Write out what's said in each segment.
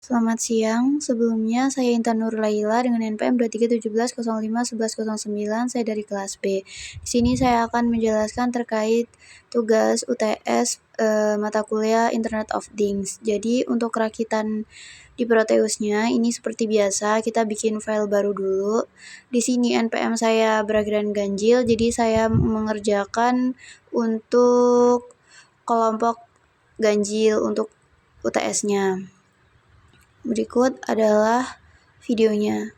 Selamat siang, sebelumnya saya Intan Nurlaila dengan NPM 2317051109, saya dari kelas B. Di sini saya akan menjelaskan terkait tugas UTS mata kuliah Internet of Things. Jadi untuk rakitan di Proteusnya ini seperti biasa kita bikin file baru dulu. Di sini NPM saya berakhiran ganjil, jadi saya mengerjakan untuk kelompok ganjil untuk UTS-nya. Berikut adalah videonya.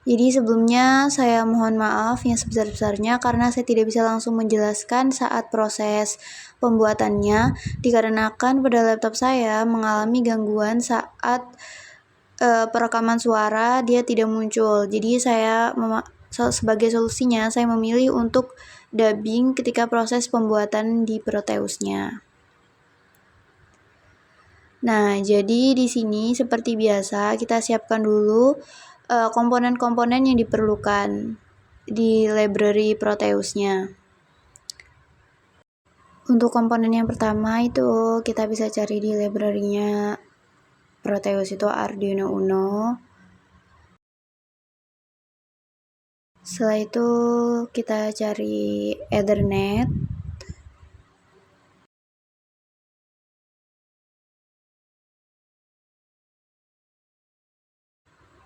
Jadi sebelumnya saya mohon maaf yang sebesar-besarnya karena saya tidak bisa langsung menjelaskan saat proses pembuatannya dikarenakan pada laptop saya mengalami gangguan saat perekaman suara dia tidak muncul. Jadi saya sebagai solusinya saya memilih untuk dubbing ketika proses pembuatan di Proteusnya. Nah, jadi di sini seperti biasa kita siapkan dulu komponen-komponen yang diperlukan di library Proteusnya. Untuk komponen yang pertama itu kita bisa cari di library-nya Proteus itu Arduino Uno. Setelah itu kita cari Ethernet.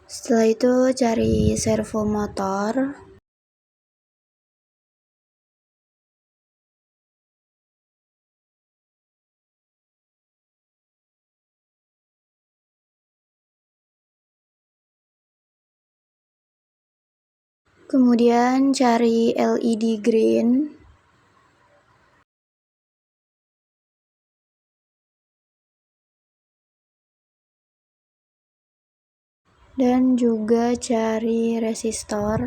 Setelah itu cari servo motor. Kemudian cari LED green. Dan juga cari resistor.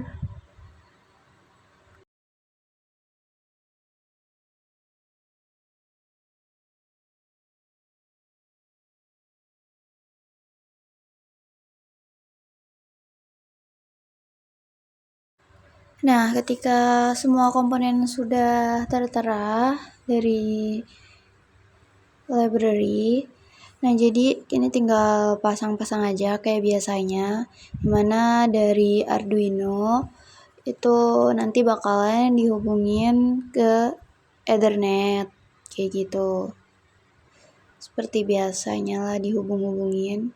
Nah, ketika semua komponen sudah tertera dari library, nah jadi ini tinggal pasang-pasang aja kayak biasanya, dimana dari Arduino itu nanti bakalan dihubungin ke Ethernet kayak gitu, seperti biasanya lah dihubung-hubungin.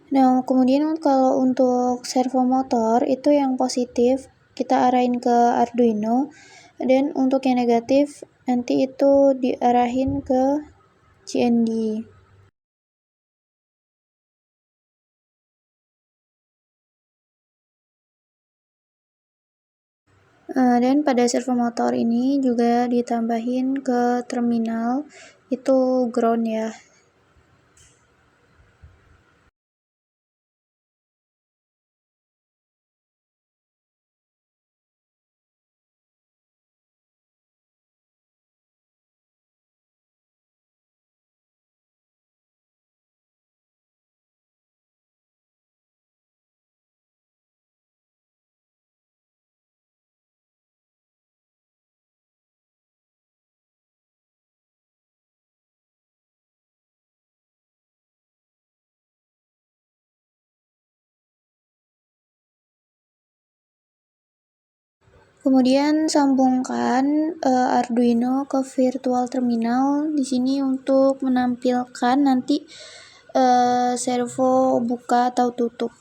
Nah, kemudian kalau untuk servo motor itu yang positif kita arahin ke Arduino, dan untuk yang negatif nanti itu diarahin ke GND. Dan pada servo motor ini juga ditambahin ke terminal itu ground ya. Kemudian sambungkan Arduino ke virtual terminal di sini untuk menampilkan nanti servo buka atau tutup.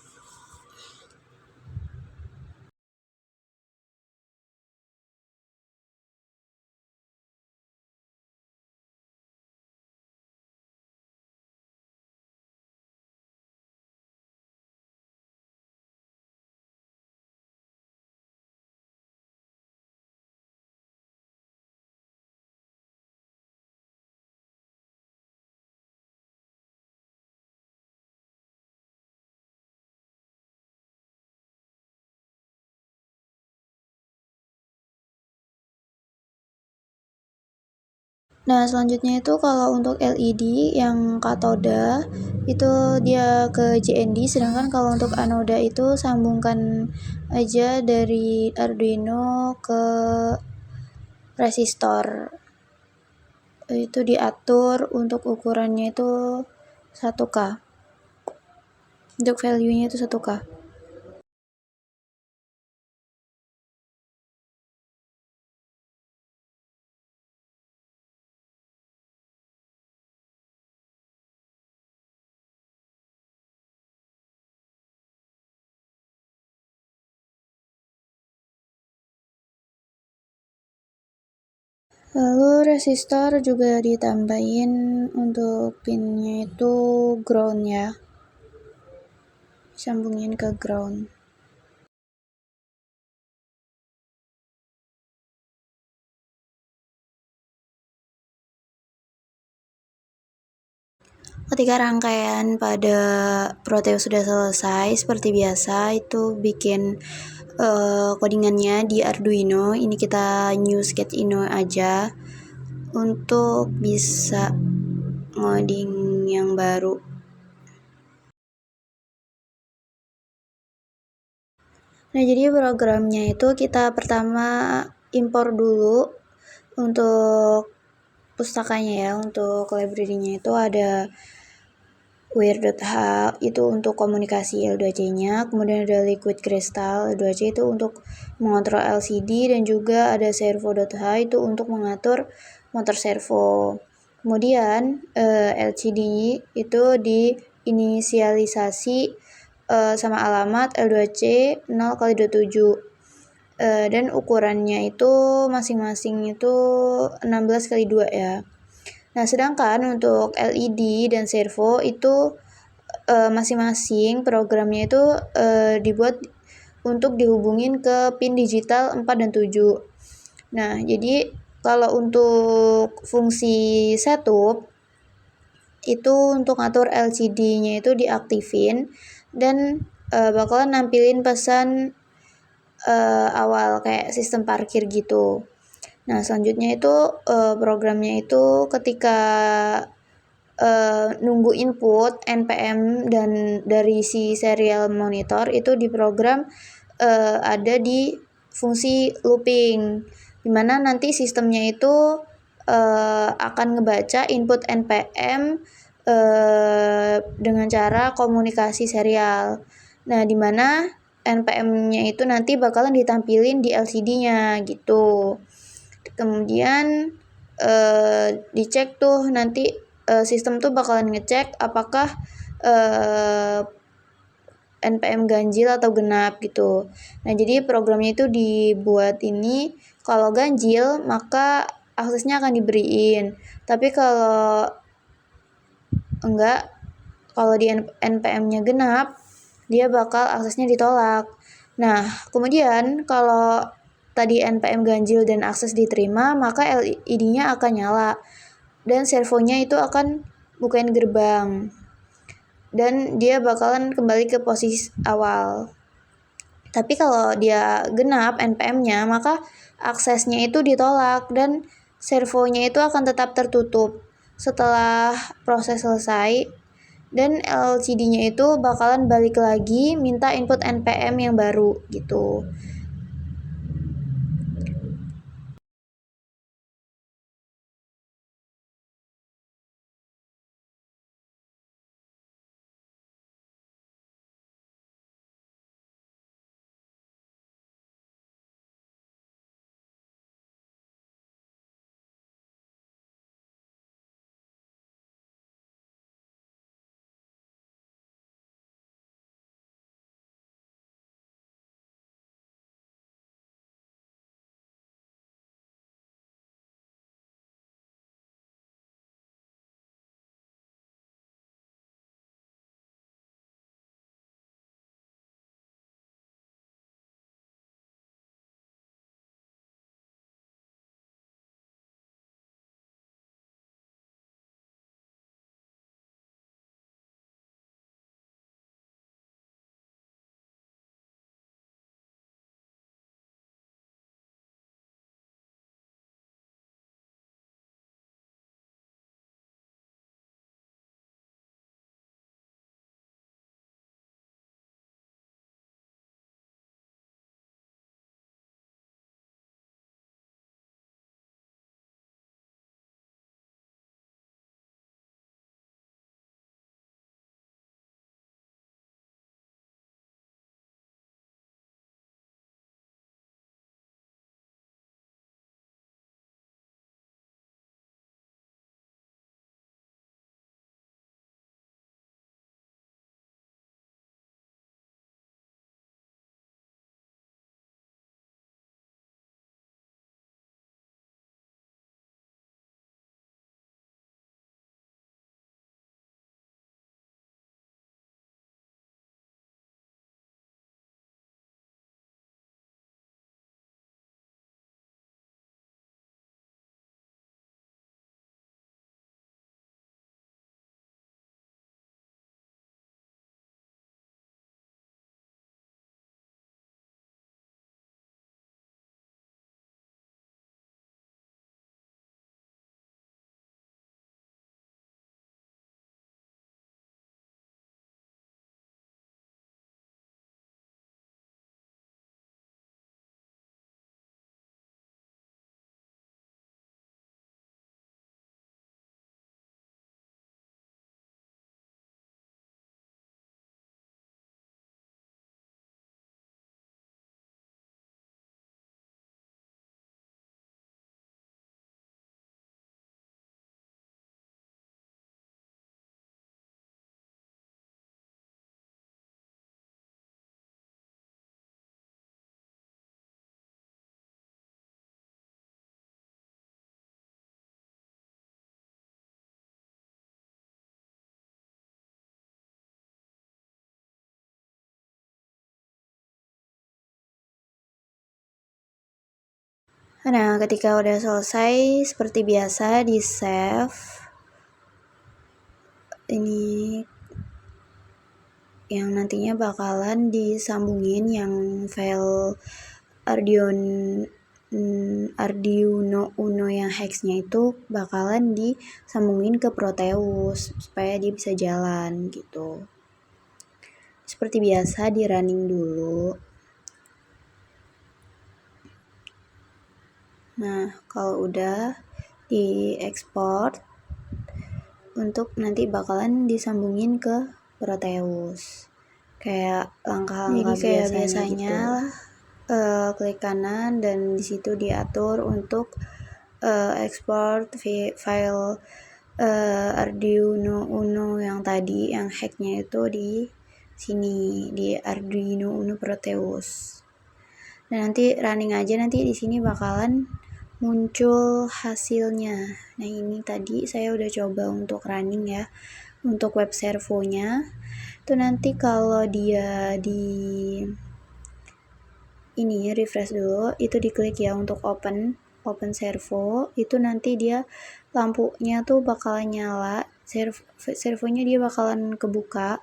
Nah, selanjutnya itu kalau untuk LED yang katoda itu dia ke JND, sedangkan kalau untuk anoda itu sambungkan aja dari Arduino ke resistor. Itu diatur untuk ukurannya itu 1K. Untuk value-nya itu 1K. Lalu resistor juga ditambahin untuk pinnya itu ground ya. Sambungin ke ground. Ketika rangkaian pada Proteus sudah selesai, seperti biasa itu bikin codingannya di Arduino. Ini kita new sketch ino aja untuk bisa ngoding yang baru. Nah, jadi programnya itu kita pertama impor dulu untuk pustakanya ya. Untuk library-nya itu ada wear.h itu untuk komunikasi L2C-nya, kemudian ada liquid crystal L2C itu untuk mengontrol LCD, dan juga ada servo.h itu untuk mengatur motor servo. Kemudian LCD itu diinisialisasi sama alamat L2C 0x27, dan ukurannya itu masing-masing itu 16x2 ya. Nah, sedangkan untuk LED dan servo itu masing-masing programnya itu dibuat untuk dihubungin ke pin digital 4 dan 7. Nah, jadi kalau untuk fungsi setup itu untuk ngatur LCD-nya itu diaktifin dan bakalan nampilin pesan awal kayak sistem parkir gitu. Nah, selanjutnya itu programnya itu ketika nunggu input NPM dan dari si serial monitor itu diprogram ada di fungsi looping, dimana nanti sistemnya itu akan ngebaca input NPM dengan cara komunikasi serial. Nah, dimana NPM-nya itu nanti bakalan ditampilin di LCD-nya gitu. Kemudian dicek tuh nanti sistem tuh bakalan ngecek apakah NPM ganjil atau genap gitu. Nah, jadi programnya itu dibuat ini kalau ganjil maka aksesnya akan diberiin. Tapi kalau enggak, kalau di NPM-nya genap, dia bakal aksesnya ditolak. Nah, kemudian kalau tadi NPM ganjil dan akses diterima, maka LED-nya akan nyala dan servonya itu akan bukain gerbang dan dia bakalan kembali ke posisi awal. Tapi kalau dia genap NPM-nya, maka aksesnya itu ditolak dan servonya itu akan tetap tertutup. Setelah proses selesai, dan LCD-nya itu bakalan balik lagi minta input NPM yang baru gitu. Nah, ketika udah selesai, seperti biasa di save. Ini yang nantinya bakalan disambungin yang file Arduino Uno yang hex-nya itu bakalan disambungin ke Proteus supaya dia bisa jalan gitu. Seperti biasa di running dulu. Nah, kalau udah di export untuk nanti bakalan disambungin ke Proteus. Kayak langkah-langkah biasanya lah. Klik kanan dan disitu diatur untuk export file Arduino Uno yang tadi yang hacknya itu di sini di Arduino Uno Proteus. Dan nanti running aja, nanti di sini bakalan muncul hasilnya. Nah, ini tadi saya udah coba untuk running ya. Untuk web servonya itu nanti kalau dia di ini refresh dulu, itu diklik ya untuk open servo, itu nanti dia lampunya tuh bakalan nyala, servonya dia bakalan kebuka,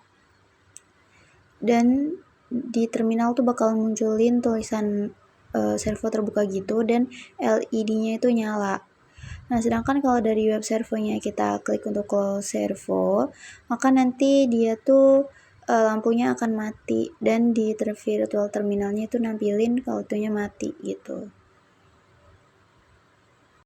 dan di terminal tuh bakalan munculin tulisan servo terbuka gitu, dan LED-nya itu nyala. Nah, sedangkan kalau dari web servonya kita klik untuk close servo, maka nanti dia tuh lampunya akan mati, dan di virtual terminalnya itu nampilin kalau itunya mati gitu.